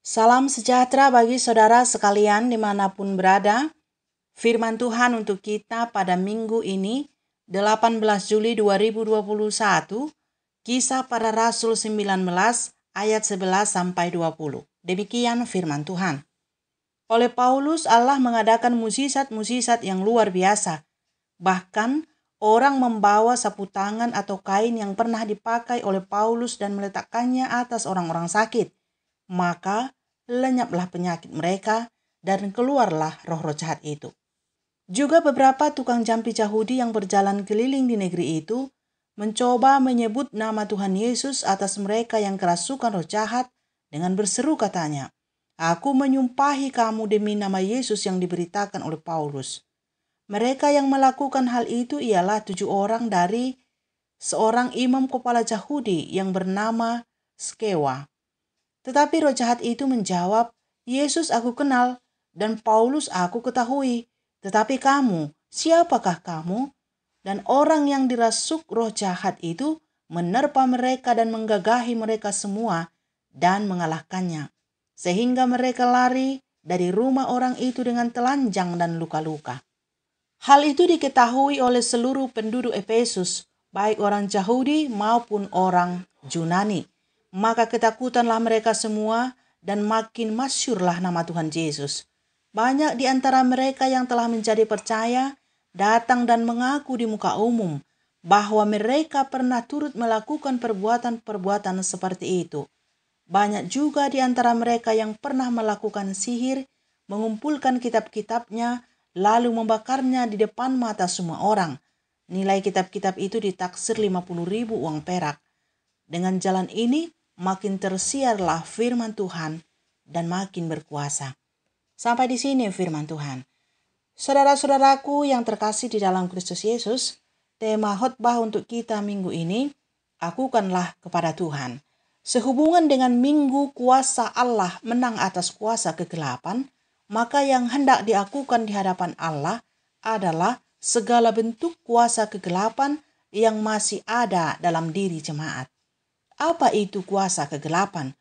Salam sejahtera bagi saudara sekalian dimanapun berada. Firman Tuhan untuk kita pada minggu ini, 18 Juli 2021, Kisah Para Rasul 19 ayat 11 sampai 20. Demikian firman Tuhan. Oleh Paulus, Allah mengadakan mukjizat-mukjizat yang luar biasa. Bahkan orang membawa sapu tangan atau kain yang pernah dipakai oleh Paulus dan meletakkannya atas orang-orang sakit. Maka lenyaplah penyakit mereka dan keluarlah roh-roh jahat itu. Juga beberapa tukang jampi Yahudi yang berjalan keliling di negeri itu mencoba menyebut nama Tuhan Yesus atas mereka yang kerasukan roh jahat dengan berseru katanya, "Aku menyumpahi kamu demi nama Yesus yang diberitakan oleh Paulus." Mereka yang melakukan hal itu ialah 7 orang dari seorang imam kepala Yahudi yang bernama Skewa. Tetapi roh jahat itu menjawab, "Yesus aku kenal dan Paulus aku ketahui. Tetapi kamu, siapakah kamu?" Dan orang yang dirasuk roh jahat itu menerpa mereka dan menggagahi mereka semua dan mengalahkannya. Sehingga mereka lari dari rumah orang itu dengan telanjang dan luka-luka. Hal itu diketahui oleh seluruh penduduk Efesus, baik orang Yahudi maupun orang Yunani. Maka ketakutanlah mereka semua dan makin masyhurlah nama Tuhan Yesus. Banyak di antara mereka yang telah menjadi percaya datang dan mengaku di muka umum bahwa mereka pernah turut melakukan perbuatan-perbuatan seperti itu. Banyak juga di antara mereka yang pernah melakukan sihir, mengumpulkan kitab-kitabnya, lalu membakarnya di depan mata semua orang. Nilai kitab-kitab itu ditaksir 50.000 uang perak. Dengan jalan ini, makin tersiarlah firman Tuhan dan makin berkuasa. Sampai di sini firman Tuhan. Saudara-saudaraku yang terkasih di dalam Kristus Yesus, tema khotbah untuk kita minggu ini, akukanlah kepada Tuhan. Sehubungan dengan minggu kuasa Allah menang atas kuasa kegelapan, maka yang hendak diakukan di hadapan Allah adalah segala bentuk kuasa kegelapan yang masih ada dalam diri jemaat. Apa itu kuasa kegelapan?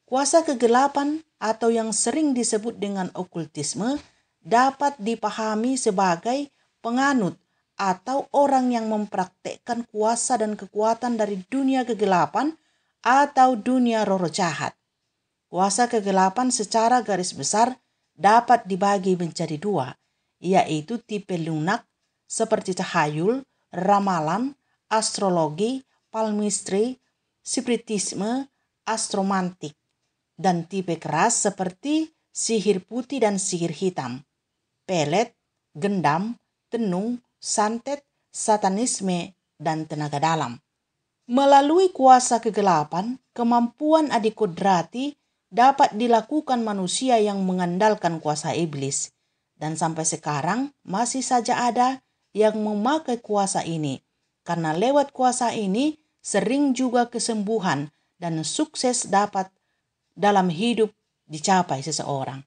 Kuasa kegelapan atau yang sering disebut dengan okultisme dapat dipahami sebagai penganut atau orang yang mempraktekkan kuasa dan kekuatan dari dunia kegelapan atau dunia roh jahat. Kuasa kegelapan secara garis besar dapat dibagi menjadi 2, yaitu tipe lunak seperti tahayul, ramalan, astrologi, palmistry, spiritisme, astromantik, dan tipe keras seperti sihir putih dan sihir hitam, pelet, gendam, tenung, santet, satanisme, dan tenaga dalam. Melalui kuasa kegelapan, kemampuan adikodrati dapat dilakukan manusia yang mengandalkan kuasa iblis. Dan sampai sekarang masih saja ada yang memakai kuasa ini. Karena lewat kuasa ini sering juga kesembuhan dan sukses dapat dalam hidup dicapai seseorang.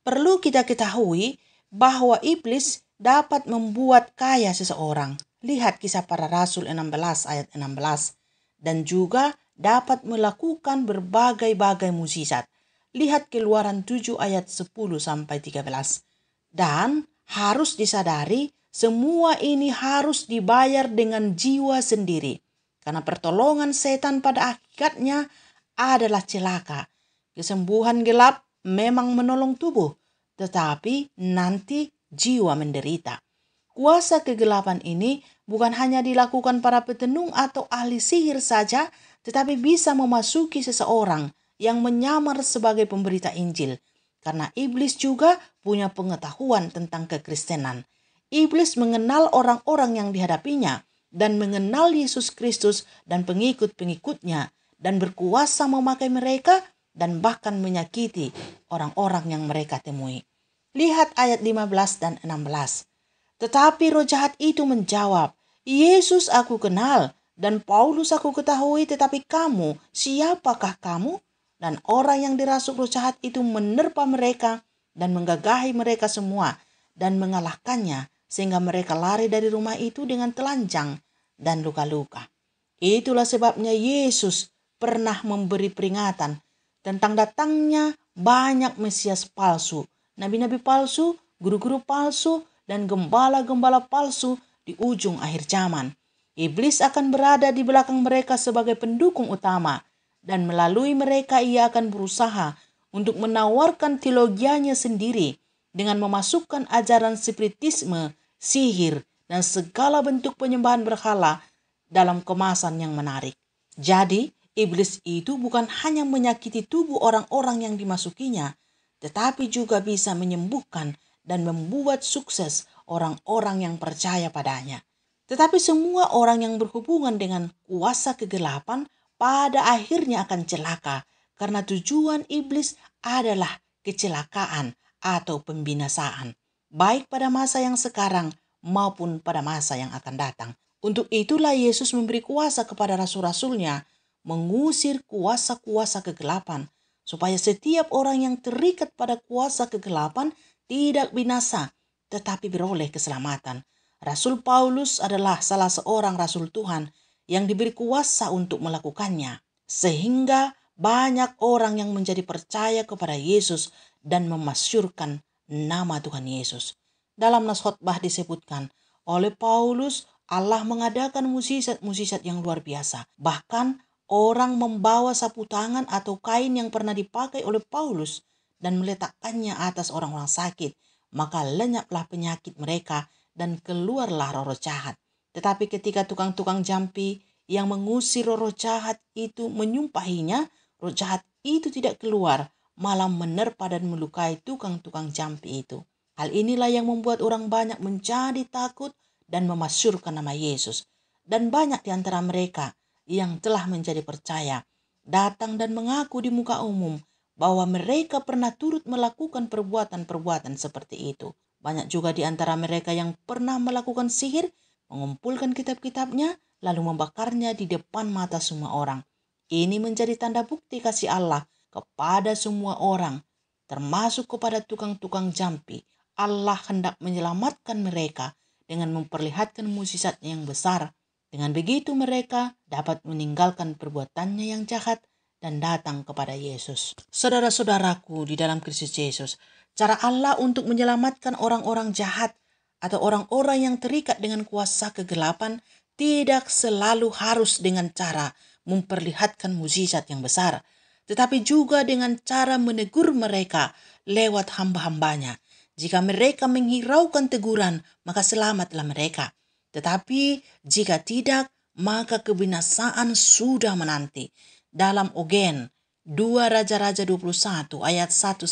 Perlu kita ketahui bahwa iblis dapat membuat kaya seseorang. Lihat Kisah Para Rasul 16 ayat 16. Dan juga dapat melakukan berbagai-bagai mukjizat. Lihat Keluaran 7 ayat 10 sampai 13. Dan harus disadari semua ini harus dibayar dengan jiwa sendiri. Karena pertolongan setan pada hakikatnya adalah celaka. Kesembuhan gelap memang menolong tubuh, tetapi nanti jiwa menderita. Kuasa kegelapan ini bukan hanya dilakukan para petenung atau ahli sihir saja, tetapi bisa memasuki seseorang yang menyamar sebagai pemberita Injil. Karena iblis juga punya pengetahuan tentang kekristenan. Iblis mengenal orang-orang yang dihadapinya dan mengenal Yesus Kristus dan pengikut-pengikutnya dan berkuasa memakai mereka dan bahkan menyakiti orang-orang yang mereka temui. Lihat ayat 15 dan 16. Tetapi roh jahat itu menjawab, "Yesus aku kenal dan Paulus aku ketahui, tetapi kamu, siapakah kamu?" Dan orang yang dirasuk roh jahat itu menerpa mereka dan menggagahi mereka semua dan mengalahkannya sehingga mereka lari dari rumah itu dengan telanjang dan luka-luka. Itulah sebabnya Yesus pernah memberi peringatan, tentang datangnya banyak Mesias palsu, nabi-nabi palsu, guru-guru palsu, dan gembala-gembala palsu di ujung akhir zaman. Iblis akan berada di belakang mereka sebagai pendukung utama, dan melalui mereka ia akan berusaha untuk menawarkan teologianya sendiri dengan memasukkan ajaran spiritisme, sihir, dan segala bentuk penyembahan berhala dalam kemasan yang menarik. Jadi, iblis itu bukan hanya menyakiti tubuh orang-orang yang dimasukinya, tetapi juga bisa menyembuhkan dan membuat sukses orang-orang yang percaya padanya. Tetapi semua orang yang berhubungan dengan kuasa kegelapan pada akhirnya akan celaka, karena tujuan iblis adalah kecelakaan atau pembinasaan, baik pada masa yang sekarang maupun pada masa yang akan datang. Untuk itulah Yesus memberi kuasa kepada rasul-rasulnya mengusir kuasa-kuasa kegelapan, supaya setiap orang yang terikat pada kuasa kegelapan tidak binasa, tetapi beroleh keselamatan. Rasul Paulus adalah salah seorang rasul Tuhan yang diberi kuasa untuk melakukannya, sehingga banyak orang yang menjadi percaya kepada Yesus dan memasyurkan nama Tuhan Yesus. Dalam nas khotbah disebutkan, oleh Paulus Allah mengadakan mukjizat-mukjizat yang luar biasa. Bahkan orang membawa sapu tangan atau kain yang pernah dipakai oleh Paulus dan meletakkannya atas orang-orang sakit, maka lenyaplah penyakit mereka dan keluarlah roh-roh jahat. Tetapi ketika tukang-tukang jampi yang mengusir roh-roh jahat itu menyumpahinya, roh jahat itu tidak keluar, malah menerpa dan melukai tukang-tukang jampi itu. Hal inilah yang membuat orang banyak menjadi takut dan memasyurkan nama Yesus. Dan banyak di antara mereka yang telah menjadi percaya datang dan mengaku di muka umum bahwa mereka pernah turut melakukan perbuatan-perbuatan seperti itu. Banyak juga di antara mereka yang pernah melakukan sihir, mengumpulkan kitab-kitabnya, lalu membakarnya di depan mata semua orang. Ini menjadi tanda bukti kasih Allah kepada semua orang, termasuk kepada tukang-tukang jampi. Allah hendak menyelamatkan mereka dengan memperlihatkan mukjizat yang besar. Dengan begitu mereka dapat meninggalkan perbuatannya yang jahat dan datang kepada Yesus. Saudara-saudaraku di dalam Kristus Yesus, cara Allah untuk menyelamatkan orang-orang jahat atau orang-orang yang terikat dengan kuasa kegelapan tidak selalu harus dengan cara memperlihatkan mukjizat yang besar, tetapi juga dengan cara menegur mereka lewat hamba-hambanya. Jika mereka menghiraukan teguran, maka selamatlah mereka. Tetapi jika tidak, maka kebinasaan sudah menanti. Dalam Ogen 2 Raja-Raja 21 ayat 1-15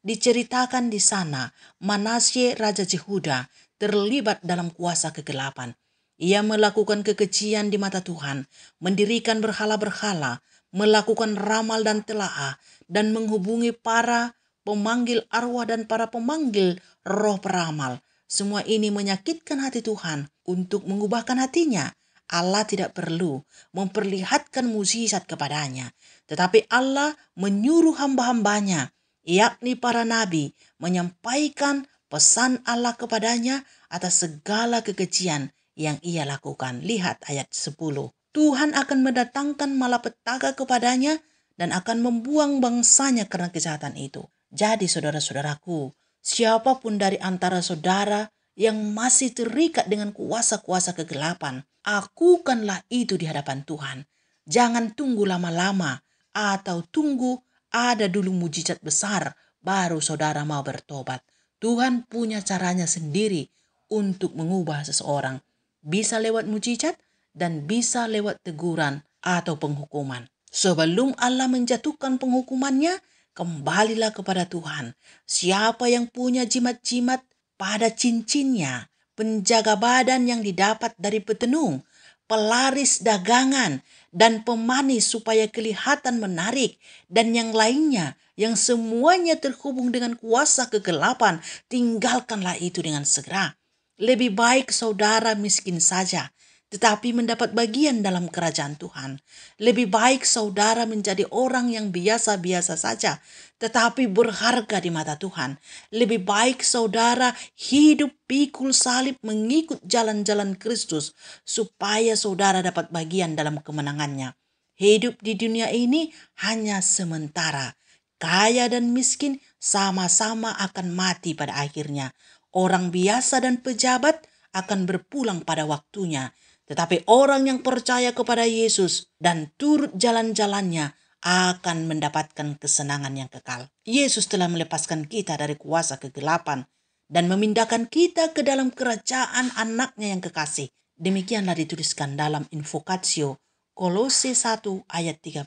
diceritakan di sana Manasye Raja Yehuda terlibat dalam kuasa kegelapan. Ia melakukan kekejian di mata Tuhan, mendirikan berhala-berhala, melakukan ramal dan telaah, dan menghubungi para pemanggil arwah dan para pemanggil roh peramal. Semua ini menyakitkan hati Tuhan. Untuk mengubahkan hatinya, Allah tidak perlu memperlihatkan mukjizat kepadanya, tetapi Allah menyuruh hamba-hambanya, yakni para nabi, menyampaikan pesan Allah kepadanya atas segala kekejian yang ia lakukan. Lihat ayat 10. Tuhan akan mendatangkan malapetaka kepadanya dan akan membuang bangsanya karena kejahatan itu. Jadi saudara-saudaraku, siapapun dari antara saudara yang masih terikat dengan kuasa-kuasa kegelapan, lakukanlah itu di hadapan Tuhan. Jangan tunggu lama-lama atau tunggu ada dulu mujizat besar baru saudara mau bertobat. Tuhan punya caranya sendiri untuk mengubah seseorang. Bisa lewat mujizat dan bisa lewat teguran atau penghukuman. Sebelum Allah menjatuhkan penghukumannya, kembalilah kepada Tuhan. Siapa yang punya jimat-jimat pada cincinnya, penjaga badan yang didapat dari petenung, pelaris dagangan, dan pemanis supaya kelihatan menarik, dan yang lainnya, yang semuanya terhubung dengan kuasa kegelapan, tinggalkanlah itu dengan segera. Lebih baik saudara miskin saja, tetapi mendapat bagian dalam kerajaan Tuhan. Lebih baik saudara menjadi orang yang biasa-biasa saja, tetapi berharga di mata Tuhan. Lebih baik saudara hidup pikul salib mengikut jalan-jalan Kristus, supaya saudara dapat bagian dalam kemenangannya. Hidup di dunia ini hanya sementara. Kaya dan miskin sama-sama akan mati pada akhirnya. Orang biasa dan pejabat akan berpulang pada waktunya. Tetapi orang yang percaya kepada Yesus dan turut jalan-jalannya akan mendapatkan kesenangan yang kekal. Yesus telah melepaskan kita dari kuasa kegelapan dan memindahkan kita ke dalam kerajaan anaknya yang kekasih. Demikianlah dituliskan dalam Invokatio Kolose 1 ayat 13.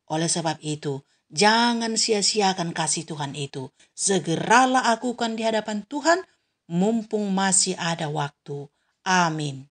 Oleh sebab itu, jangan sia-siakan kasih Tuhan itu. Segeralah lakukan di hadapan Tuhan, mumpung masih ada waktu. Amin.